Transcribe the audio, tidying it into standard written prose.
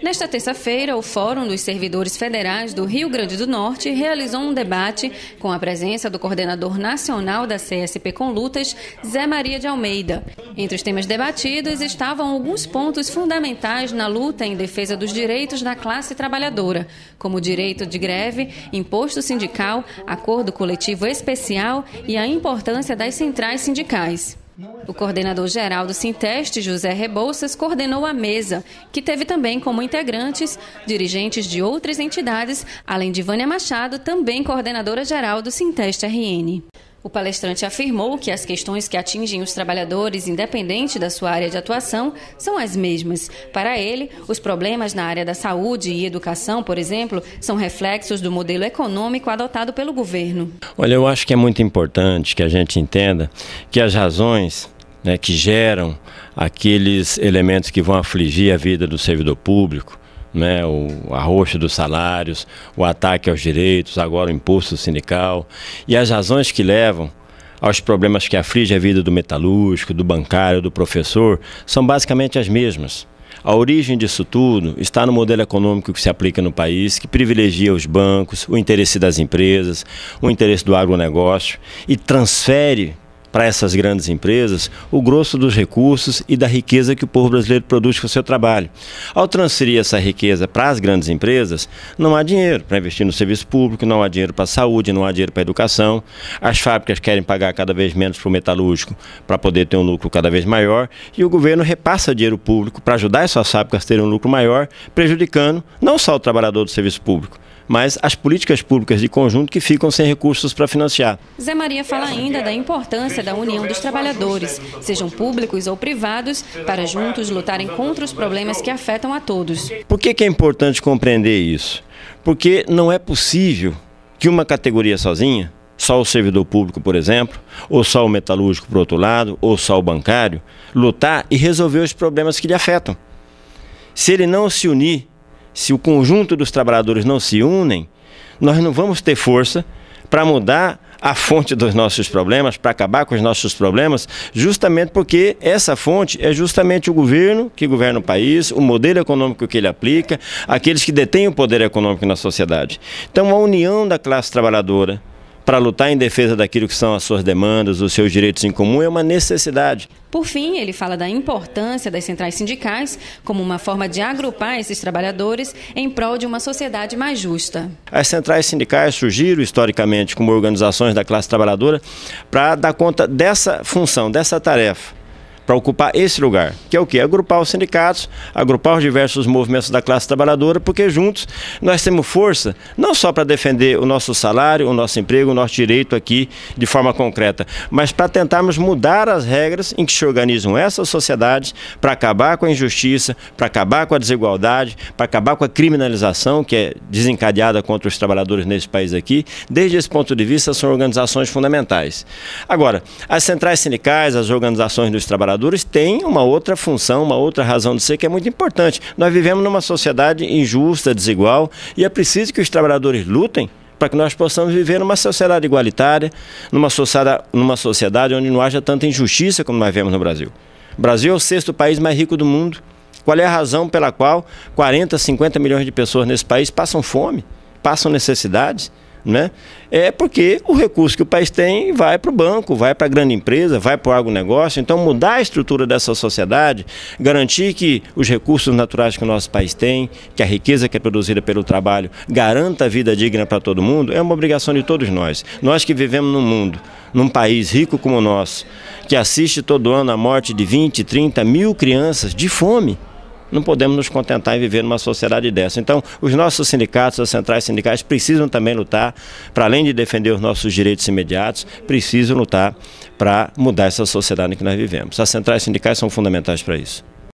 Nesta terça-feira, o Fórum dos Servidores Federais do Rio Grande do Norte realizou um debate com a presença do coordenador nacional da CSP com Lutas, Zé Maria de Almeida. Entre os temas debatidos estavam alguns pontos fundamentais na luta em defesa dos direitos da classe trabalhadora, como o direito de greve, imposto sindical, acordo coletivo especial e a importância das centrais sindicais. O coordenador-geral do Sinteste, José Rebouças, coordenou a mesa, que teve também como integrantes dirigentes de outras entidades, além de Vânia Machado, também coordenadora-geral do Sinteste RN. O palestrante afirmou que as questões que atingem os trabalhadores, independente da sua área de atuação, são as mesmas. Para ele, os problemas na área da saúde e educação, por exemplo, são reflexos do modelo econômico adotado pelo governo. Olha, eu acho que é muito importante que a gente entenda que as razões que geram aqueles elementos que vão afligir a vida do servidor público, o arroxo dos salários, o ataque aos direitos, agora o imposto sindical, e as razões que levam aos problemas que afligem a vida do metalúrgico, do bancário, do professor, são basicamente as mesmas. A origem disso tudo está no modelo econômico que se aplica no país, que privilegia os bancos, o interesse das empresas, o interesse do agronegócio e transfere para essas grandes empresas o grosso dos recursos e da riqueza que o povo brasileiro produz com o seu trabalho. Ao transferir essa riqueza para as grandes empresas, não há dinheiro para investir no serviço público, não há dinheiro para a saúde, não há dinheiro para a educação. As fábricas querem pagar cada vez menos para o metalúrgico para poder ter um lucro cada vez maior e o governo repassa dinheiro público para ajudar essas fábricas a terem um lucro maior, prejudicando não só o trabalhador do serviço público, mas as políticas públicas de conjunto que ficam sem recursos para financiar. Zé Maria fala ainda da importância da união dos trabalhadores, sejam públicos ou privados, para juntos lutarem contra os problemas que afetam a todos. Por que é importante compreender isso? Porque não é possível que uma categoria sozinha, só o servidor público, por exemplo, ou só o metalúrgico, por outro lado, ou só o bancário, lutar e resolver os problemas que lhe afetam. Se ele não se unir, se o conjunto dos trabalhadores não se unem, nós não vamos ter força para mudar a fonte dos nossos problemas, para acabar com os nossos problemas, justamente porque essa fonte é justamente o governo que governa o país, o modelo econômico que ele aplica, aqueles que detêm o poder econômico na sociedade. Então, a união da classe trabalhadora para lutar em defesa daquilo que são as suas demandas, os seus direitos em comum, é uma necessidade. Por fim, ele fala da importância das centrais sindicais como uma forma de agrupar esses trabalhadores em prol de uma sociedade mais justa. As centrais sindicais surgiram historicamente como organizações da classe trabalhadora para dar conta dessa função, dessa tarefa, para ocupar esse lugar, que é o quê? Agrupar os sindicatos, agrupar os diversos movimentos da classe trabalhadora, porque juntos nós temos força, não só para defender o nosso salário, o nosso emprego, o nosso direito aqui de forma concreta, mas para tentarmos mudar as regras em que se organizam essas sociedades para acabar com a injustiça, para acabar com a desigualdade, para acabar com a criminalização que é desencadeada contra os trabalhadores nesse país aqui. Desde esse ponto de vista, são organizações fundamentais. Agora, as centrais sindicais, as organizações dos trabalhadores têm uma outra função, uma outra razão de ser que é muito importante. Nós vivemos numa sociedade injusta, desigual, e é preciso que os trabalhadores lutem para que nós possamos viver numa sociedade igualitária, numa sociedade onde não haja tanta injustiça como nós vemos no Brasil. O Brasil é o 6º país mais rico do mundo. Qual é a razão pela qual 40, 50 milhões de pessoas nesse país passam fome, passam necessidades? É porque o recurso que o país tem vai para o banco, vai para a grande empresa, vai para o agronegócio. Então, mudar a estrutura dessa sociedade, garantir que os recursos naturais que o nosso país tem, que a riqueza que é produzida pelo trabalho, garanta a vida digna para todo mundo, é uma obrigação de todos nós. Nós que vivemos num mundo, num país rico como o nosso, que assiste todo ano a morte de 20, 30 mil crianças de fome, não podemos nos contentar em viver numa sociedade dessa. Então, os nossos sindicatos, as centrais sindicais, precisam também lutar, para além de defender os nossos direitos imediatos, precisam lutar para mudar essa sociedade em que nós vivemos. As centrais sindicais são fundamentais para isso.